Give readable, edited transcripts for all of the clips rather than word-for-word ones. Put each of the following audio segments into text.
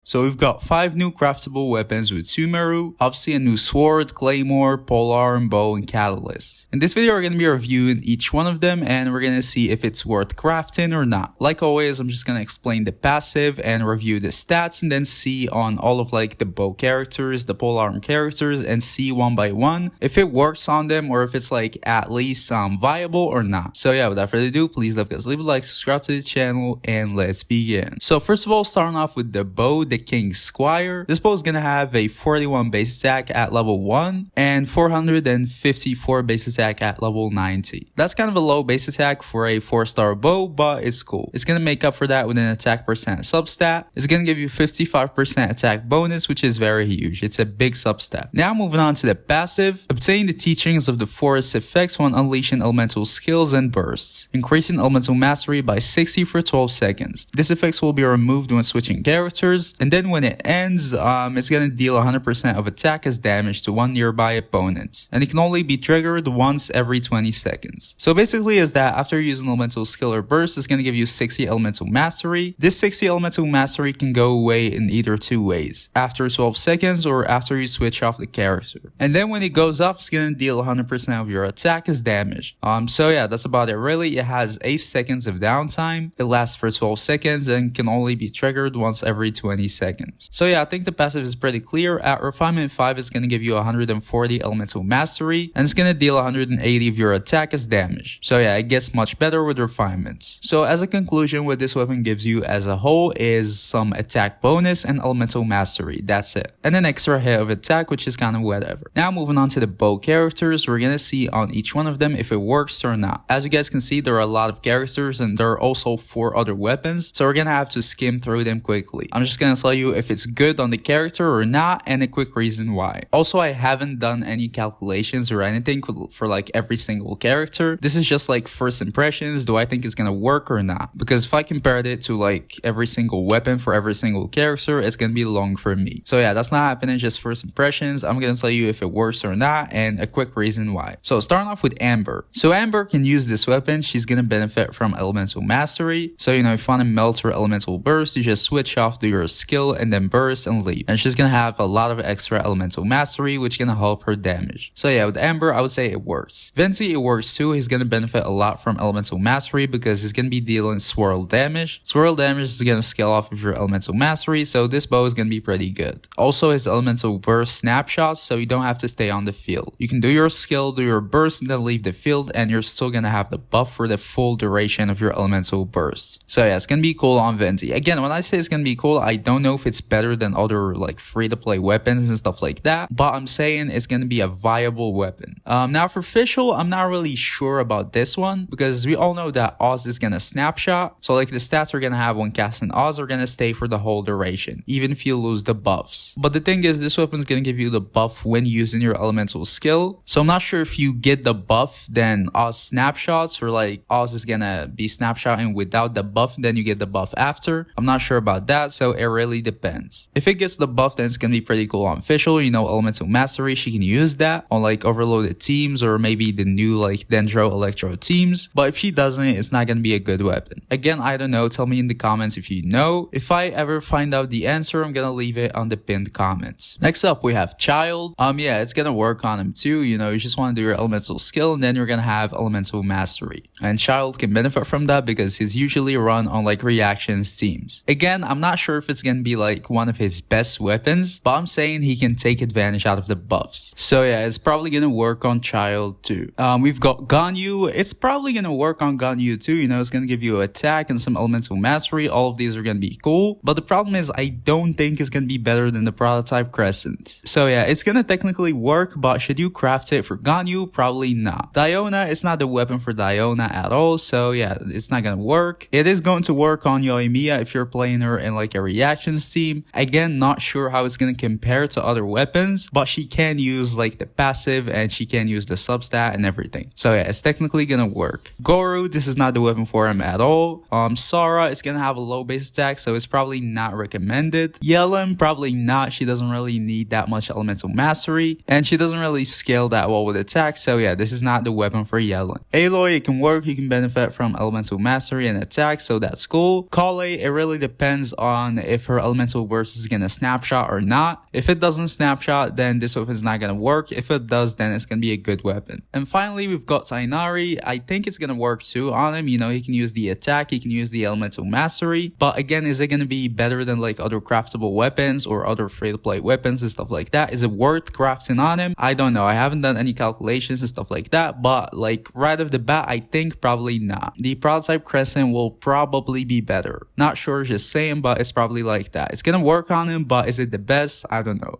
So we've got 5 new craftable weapons with Sumeru, obviously a new sword, Claymore, Polearm, bow, and catalyst. In this video we're going to be reviewing each one of them and we're going to see if it's worth crafting or not. Like always, I'm just going to explain the passive and review the stats and then see on all of like the bow characters, the polearm characters, and see one by one if it works on them or if it's like at least viable or not. So yeah, without further ado, please leave a like, subscribe to the channel, and let's begin. So first of all, starting off with the bow, the King Squire. This bow is going to have a 41 base attack at level 1 and 454 base attack at level 90. That's kind of a low base attack for a 4-star bow, but it's cool. It's going to make up for that with an attack percent substat. It's going to give you 55% attack bonus, which is very huge. It's a big substat. Now moving on to the passive. Obtain the teachings of the forest effects when unleashing elemental skills and bursts, increasing elemental mastery by 60 for 12 seconds. This effect will be removed when switching characters, and then when it ends, it's going to deal 100% of attack as damage to one nearby opponent, and it can only be triggered once every 20 seconds. So basically is that after using elemental skill or burst, it's going to give you 60 elemental mastery. This 60 elemental mastery can go away in either two ways, after 12 seconds or after you switch off the character. And then when it goes off, it's going to deal 100% of your attack as damage. So yeah, that's about it really. It has 8 seconds of downtime. It lasts for 12 seconds and can only be triggered once every 20 seconds. So yeah, I think the passive is pretty clear. At refinement 5, it's going to give you 140 elemental mastery and it's going to deal 180 of your attack as damage. So yeah, it gets much better with refinements. So as a conclusion, what this weapon gives you as a whole is some attack bonus and elemental mastery. That's it. And an extra hit of attack, which is kind of whatever. Now moving on to the bow characters, we're going to see on each one of them if it works or not. As you guys can see, there are a lot of characters and there are also 4 other weapons, so we're gonna have to skim through them quickly. I'm just gonna tell you if it's good on the character or not and a quick reason why. Also, I haven't done any calculations or anything for like every single character. This is just like first impressions. Do I think it's gonna work or not? Because if I compared it to like every single weapon for every single character, it's gonna be long for me. So yeah, that's not happening, just first impressions. I'm gonna tell you if it works or not and a quick reason why. So starting off with Amber. So Amber can use this weapon. She's gonna benefit from elemental mastery. So you know, if you want to melt her elemental burst, you just switch off to your skill and then burst and leave. And she's gonna have a lot of extra elemental mastery, which is gonna help her damage. So yeah, with Amber, I would say it works. Venti, it works too. He's gonna benefit a lot from elemental mastery because he's gonna be dealing swirl damage. Swirl damage is gonna scale off of your elemental mastery, so this bow is gonna be pretty good. Also, his elemental burst snapshots, so you don't have to stay on the field. You can do your skill, do your burst, and then leave the field, and you're still gonna have the buff for the full duration of your elemental burst. So yeah, it's gonna be cool on Venti. Again, when I say it's gonna be cool, I don't know if it's better than other like free-to-play weapons and stuff like that, but I'm saying it's gonna be a viable weapon. Now for Fischl, I'm not really sure about this one because we all know that Oz is gonna snapshot, so like the stats we're gonna have when casting Oz are gonna stay for the whole duration, even if you lose the buffs. But the thing is, this weapon's gonna give you the buff when using your elemental skill, so I'm not sure if you get the buff then Oz snapshots, or like Oz is gonna be snapshotting without the buff then you get the buff after. I'm not sure about that, so it really depends. If it gets the buff, then it's gonna be pretty cool on Fischl. You know, elemental mastery, she can use that on like overloaded teams or maybe the new like Dendro Electro teams, but if she doesn't, it's not gonna be a good weapon. Again, I don't know, tell me in the comments if you know. If I ever find out the answer, I'm gonna leave it on the pinned comments. Next up, we have Child. Yeah, it's gonna work on him too. You know, you just want to do your elemental skill and then you're gonna have elemental mastery, and Child can benefit from that because he's usually run on like reactions teams. Again, I'm not sure if it's gonna be like one of his best weapons, but I'm saying he can take advantage out of the buffs. So yeah, it's probably gonna work on Child too. We've got Ganyu. It's probably gonna work on Ganyu too. You know, it's gonna give you attack and some elemental mastery. All of these are gonna be cool, but the problem is I don't think it's gonna be better than the prototype Crescent. So yeah, it's gonna technically work, but should you craft it for Ganyu? Probably not. Diona, it's not the weapon for Diona at all, so yeah, it's not gonna work. It is going to work on Yoimiya if you're playing her in like a reactions team. Again, not sure how it's gonna compare to other weapons, but she can use like the passive and she can use the substat and everything. So yeah, it's technically gonna work. Goru, this is not the weapon for him at all. Sara is gonna have a low base attack, so it's probably not recommended. Yellen, probably not. She doesn't really need that much elemental mastery, and she doesn't really scale that well with attack, so yeah, this is not the weapon for Yellen. Aloy, it can work. You can benefit from elemental mastery and attack, so that's cool. Kale, it really depends on if her her elemental burst is gonna snapshot or not. If it doesn't snapshot, then this weapon is not gonna work. If it does, then it's gonna be a good weapon. And finally, we've got Tainari. I think it's gonna work too on him. You know, he can use the attack, he can use the elemental mastery. But again, is it gonna be better than like other craftable weapons or other free-to-play weapons and stuff like that? Is it worth crafting on him? I don't know. I haven't done any calculations and stuff like that, but like right off the bat, I think probably not. The prototype Crescent will probably be better. Not sure, just saying, but it's probably like that. It's gonna work on him, but is it the best? I don't know.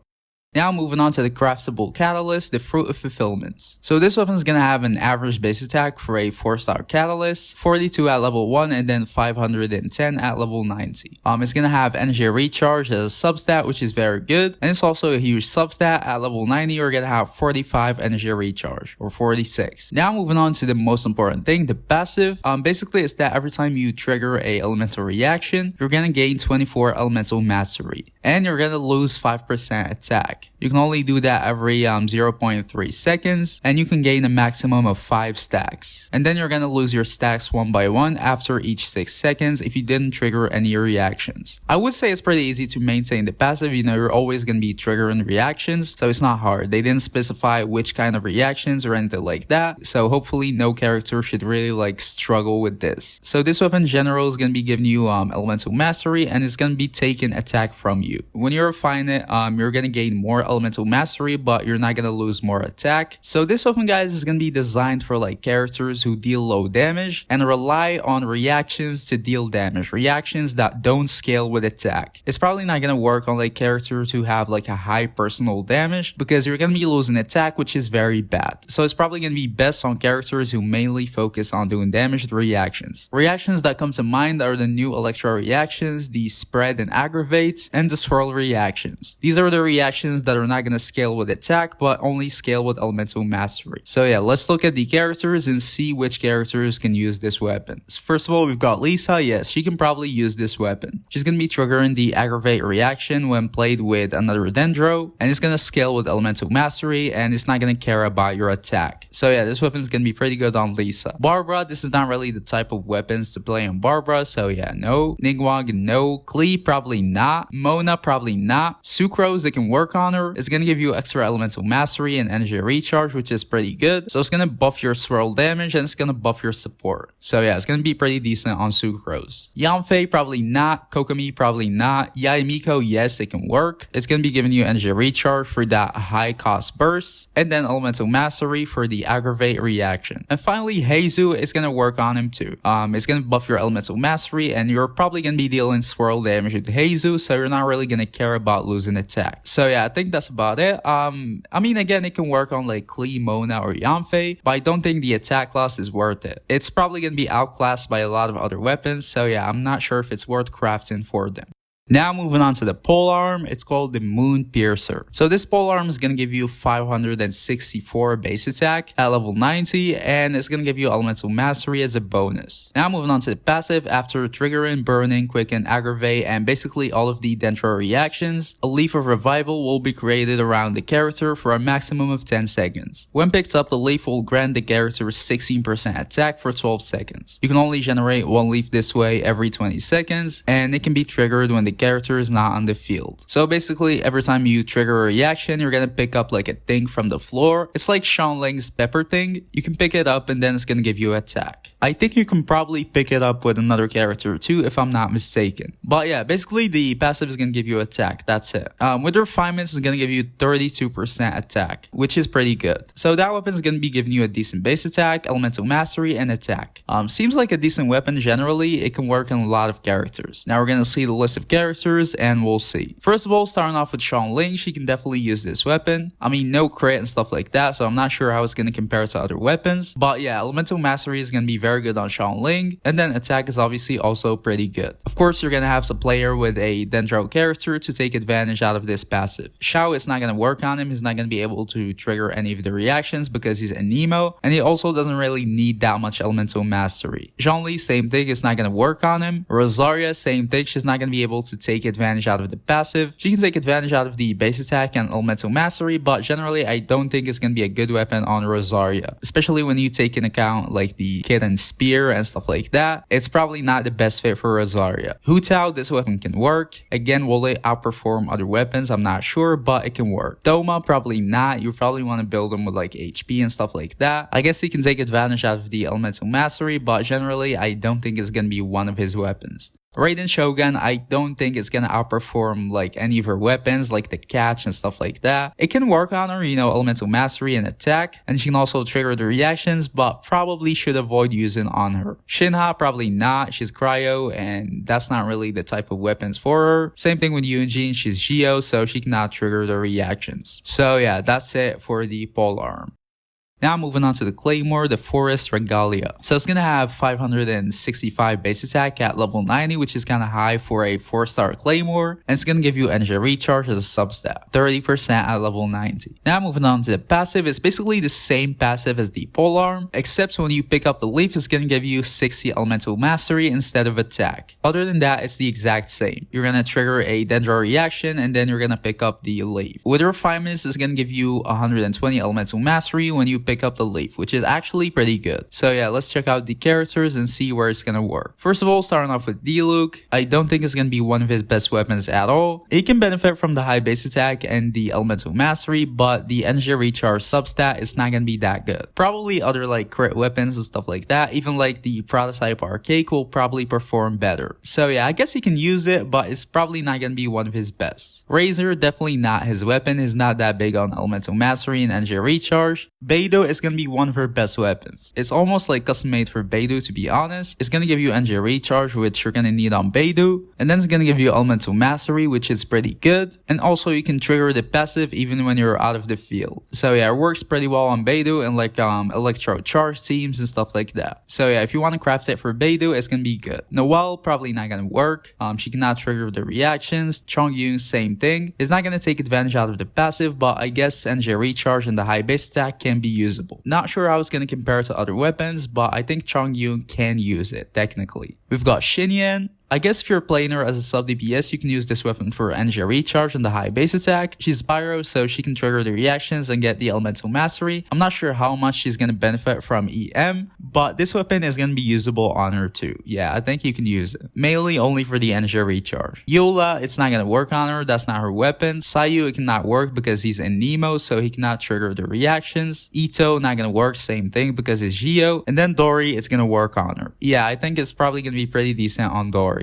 Now moving on to the craftable catalyst, the Fruit of Fulfillment. So this weapon is going to have an average base attack for a 4-star catalyst, 42 at level 1 and then 510 at level 90. It's going to have energy recharge as a substat, which is very good, and it's also a huge substat. At level 90 you're going to have 45 energy recharge, or 46. Now moving on to the most important thing, the passive. Basically it's that every time you trigger a elemental reaction, you're going to gain 24 elemental mastery, and you're going to lose 5% attack. You can only do that every 0.3 seconds, and you can gain a maximum of 5 stacks. And then you're gonna lose your stacks one by one after each 6 seconds if you didn't trigger any reactions. I would say it's pretty easy to maintain the passive. You know, you're always gonna be triggering reactions, so it's not hard. They didn't specify which kind of reactions or anything like that, so hopefully no character should really like struggle with this. So this weapon in general is gonna be giving you elemental mastery, and it's gonna be taking attack from you. When you refine it, you're gonna gain more elemental mastery, but you're not gonna lose more attack. So this weapon, guys, is gonna be designed for like characters who deal low damage and rely on reactions to deal damage, reactions that don't scale with attack. It's probably not gonna work on like characters who have like a high personal damage, because you're gonna be losing attack, which is very bad. So it's probably gonna be best on characters who mainly focus on doing damage with reactions. Reactions that come to mind are the new Electro reactions, the Spread and Aggravate, and the Swirl reactions. These are the reactions that are not going to scale with attack, but only scale with elemental mastery. So yeah, let's look at the characters and see which characters can use this weapon. So first of all, we've got Lisa. Yes, she can probably use this weapon. She's going to be triggering the Aggravate reaction when played with another Dendro, and it's going to scale with elemental mastery, and it's not going to care about your attack. So yeah, this weapon is going to be pretty good on Lisa. Barbara, this is not really the type of weapons to play on Barbara, so yeah, no. Nigwag, no. Klee, probably not. Mona, probably not. Sucrose, it can work on her. It's going to give you extra elemental mastery and energy recharge, which is pretty good. So it's going to buff your swirl damage, and it's going to buff your support. So yeah, it's going to be pretty decent on Sucrose. Yanfei, probably not. Kokomi, probably not. Yaimiko, yes, it can work. It's going to be giving you energy recharge for that high cost burst, and then elemental mastery for the aggravate reaction. And finally, Heizu is going to work on him too. It's going to buff your elemental mastery, and you're probably going to be dealing swirl damage with Heizu, so you're not really going to care about losing attack. So yeah, I think that's about it. I mean, again, it can work on like Klee, Mona, or Yanfei, but I don't think the attack loss is worth it. It's probably going to be outclassed by a lot of other weapons, so yeah, I'm not sure if it's worth crafting for them. Now moving on to the polearm, it's called the Moonpiercer. So this polearm is going to give you 564 base attack at level 90, and it's going to give you elemental mastery as a bonus. Now moving on to the passive, after triggering, burning, quicken, aggravate, and basically all of the Dendro reactions, a leaf of revival will be created around the character for a maximum of 10 seconds. When picked up, the leaf will grant the character 16% attack for 12 seconds. You can only generate one leaf this way every 20 seconds, and it can be triggered when the character is not on the field. So basically, every time you trigger a reaction, you're gonna pick up like a thing from the floor. It's like Sean Ling's pepper thing. You can pick it up and then it's gonna give you attack. I think you can probably pick it up with another character too, if I'm not mistaken. But yeah, basically the passive is gonna give you attack. That's it. With refinements, it's gonna give you 32% attack, which is pretty good. So that weapon is gonna be giving you a decent base attack, elemental mastery, and attack. Seems like a decent weapon generally. It can work on a lot of characters. Now we're gonna see the list of characters, and we'll see. First of all, starting off with Sean Ling, she can definitely use this weapon. I mean, no crit and stuff like that, so I'm not sure how it's gonna compare to other weapons. But yeah, elemental mastery is gonna be very good on Sean Ling, and then attack is obviously also pretty good. Of course, you're gonna have a player with a Dendro character to take advantage out of this passive. Xiao is not gonna work on him. He's not gonna be able to trigger any of the reactions because he's a Nemo, and he also doesn't really need that much elemental mastery. Zhongli, same thing, it's not gonna work on him. Rosaria, same thing, she's not gonna be able to take advantage out of the passive. She can take advantage out of the base attack and elemental mastery, but generally I don't think it's gonna be a good weapon on Rosaria, especially when you take in account like the kitten spear and stuff like that. It's probably not the best fit for Rosaria. Hu Tao, this weapon can work. Again, will it outperform other weapons? I'm not sure, but it can work. Doma, probably not. You probably want to build him with like HP and stuff like that. I guess he can take advantage out of the elemental mastery, but generally I don't think it's gonna be one of his weapons. Raiden Shogun, I don't think it's gonna outperform like any of her weapons like the catch and stuff like that. It can work on her, you know, elemental mastery and attack, and she can also trigger the reactions, but probably should avoid using on her. Shinha, probably not. She's cryo and that's not really the type of weapons for her. Same thing with Yunjin, she's Geo, so she cannot trigger the reactions. So yeah, that's it for the Polearm. Now moving on to the Claymore, the Forest Regalia. So it's gonna have 565 base attack at level 90, which is kinda high for a 4-star Claymore, and it's gonna give you energy recharge as a substat, 30% at level 90. Now moving on to the passive, it's basically the same passive as the Polearm, except when you pick up the leaf, it's gonna give you 60 elemental mastery instead of attack. Other than that, it's the exact same. You're gonna trigger a Dendro reaction, and then you're gonna pick up the leaf. With refinements, it's gonna give you 120 elemental mastery when you pick up the leaf, which is actually pretty good. So yeah, let's check out the characters and see where it's gonna work. First of all, starting off with Diluc, I don't think it's gonna be one of his best weapons at all. He can benefit from the high base attack and the elemental mastery, but the energy recharge substat is not gonna be that good. Probably other like crit weapons and stuff like that, even like the prototype arcade will probably perform better. So yeah, I guess he can use it, but it's probably not gonna be one of his best. Razor, definitely not his weapon. He's not that big on elemental mastery and energy recharge. Beidou is gonna be one of her best weapons. It's almost like custom made for Beidou, to be honest. It's gonna give you energy recharge, which you're gonna need on Beidou, and then it's gonna give you elemental mastery, which is pretty good, and also you can trigger the passive even when you're out of the field. So yeah, it works pretty well on Beidou and like electro charge teams and stuff like that. So yeah, if you want to craft it for Beidou, it's gonna be good. Noelle, probably not gonna work. She cannot trigger the reactions. Chongyun, same thing. It's not gonna take advantage out of the passive, but I guess energy recharge and the high base attack can be usable. Not sure how it's going to compare to other weapons, but I think Chongyun can use it, technically. We've got Xinyan. I guess if you're playing her as a sub DPS, you can use this weapon for energy recharge and the high base attack. She's Pyro, so she can trigger the reactions and get the elemental mastery. I'm not sure how much she's going to benefit from EM, but this weapon is going to be usable on her too. Yeah, I think you can use it. Melee only for the energy recharge. Yola, it's not going to work on her. That's not her weapon. Sayu, it cannot work because he's in Nemo, so he cannot trigger the reactions. Ito, not going to work. Same thing because it's Geo. And then Dori, it's going to work on her. Yeah, I think it's probably going to be pretty decent on Dori.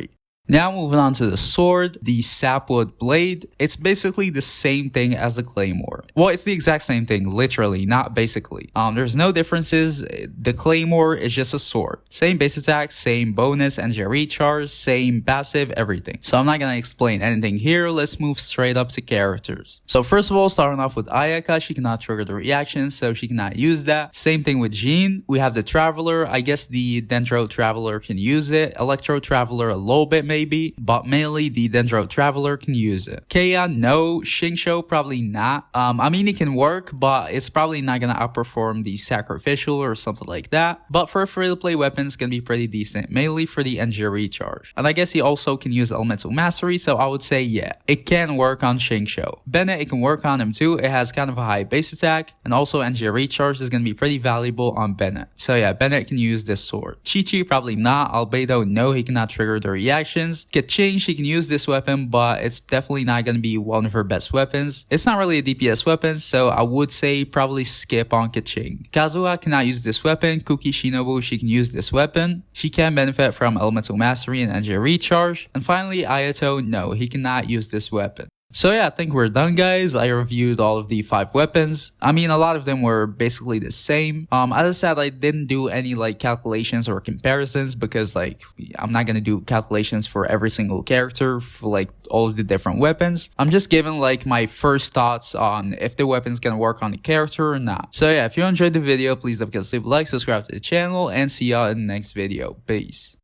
Now moving on to the sword, the Sapwood blade. It's basically the same thing as the Claymore. Well, it's the exact same thing, literally, not basically. There's no differences. The Claymore is just a sword. Same base attack, same bonus, energy recharge, same passive, everything. So I'm not gonna explain anything here. Let's move straight up to characters. So first of all, starting off with Ayaka, she cannot trigger the reaction, so she cannot use that. Same thing with Jean. We have the Traveler. I guess the Dendro Traveler can use it. Electro Traveler a little bit maybe, but mainly the Dendro Traveler can use it. Kea, no. Shingsho, probably not. I mean, it can work, but it's probably not gonna outperform the Sacrificial or something like that. But for free-to-play weapons, it's gonna be pretty decent, mainly for the energy recharge. And I guess he also can use Elemental Mastery, so I would say yeah, it can work on Shingsho. Bennett, it can work on him too. It has kind of a high base attack, and also energy recharge is gonna be pretty valuable on Bennett. So yeah, Bennett can use this sword. Chi-Chi, probably not. Albedo, no, he cannot trigger the reactions. Keqing, she can use this weapon, but it's definitely not going to be one of her best weapons. It's not really a DPS weapon, so I would say probably skip on Keqing. Kazuha cannot use this weapon. Kuki Shinobu, she can use this weapon. She can benefit from Elemental Mastery and energy recharge. And finally, Ayato, no, he cannot use this weapon. So yeah, I think we're done, guys. I reviewed all of the 5 weapons. I mean, a lot of them were basically the same. As I said, I didn't do any like calculations or comparisons because like I'm not gonna do calculations for every single character for like all of the different weapons. I'm just giving like my first thoughts on if the weapon's gonna work on the character or not. So yeah, if you enjoyed the video, please don't forget to leave a like, subscribe to the channel, and see y'all in the next video. Peace.